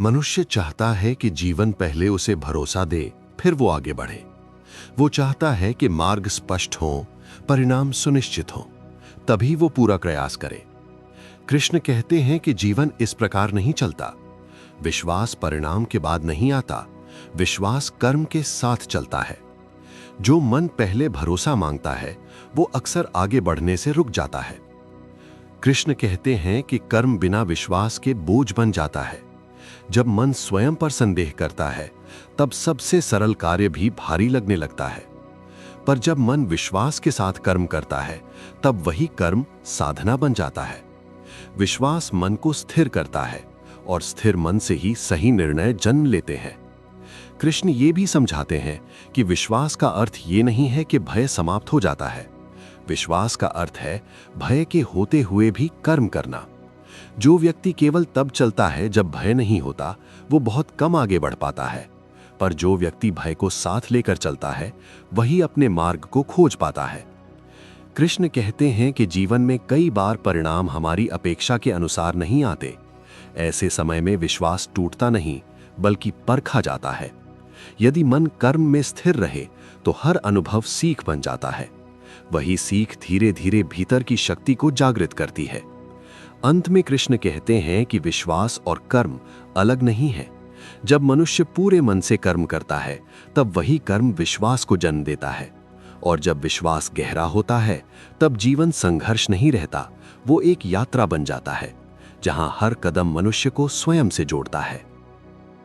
मनुष्य चाहता है कि जीवन पहले उसे भरोसा दे, फिर वो आगे बढ़े। वो चाहता है कि मार्ग स्पष्ट हो, परिणाम सुनिश्चित हो, तभी वो पूरा प्रयास करे। कृष्ण कहते हैं कि जीवन इस प्रकार नहीं चलता। विश्वास परिणाम के बाद नहीं आता, विश्वास कर्म के साथ चलता है। जो मन पहले भरोसा मांगता है, वो अक्सर आगे बढ़ने से रुक जाता है। कृष्ण कहते हैं कि कर्म बिना विश्वास के बोझ बन जाता है। जब मन स्वयं पर संदेह करता है, तब सबसे सरल कार्य भी भारी लगने लगता है। पर जब मन विश्वास के साथ कर्म करता है, तब वही कर्म साधना बन जाता है। विश्वास मन को स्थिर करता है और स्थिर मन से ही सही निर्णय जन्म लेते हैं। कृष्ण ये भी समझाते हैं कि विश्वास का अर्थ ये नहीं है कि भय समाप्त हो जाता है। विश्वास का अर्थ है भय के होते हुए भी कर्म करना। जो व्यक्ति केवल तब चलता है जब भय नहीं होता, वो बहुत कम आगे बढ़ पाता है। पर जो व्यक्ति भय को साथ लेकर चलता है, वही अपने मार्ग को खोज पाता है। कृष्ण कहते हैं कि जीवन में कई बार परिणाम हमारी अपेक्षा के अनुसार नहीं आते। ऐसे समय में विश्वास टूटता नहीं, बल्कि परखा जाता है। यदि मन कर्म में स्थिर रहे, तो हर अनुभव सीख बन जाता है। वही सीख धीरे धीरे भीतर की शक्ति को जागृत करती है। अंत में कृष्ण कहते हैं कि विश्वास और कर्म अलग नहीं है। जब मनुष्य पूरे मन से कर्म करता है, तब वही कर्म विश्वास को जन्म देता है। और जब विश्वास गहरा होता है, तब जीवन संघर्ष नहीं रहता, वो एक यात्रा बन जाता है, जहां हर कदम मनुष्य को स्वयं से जोड़ता है।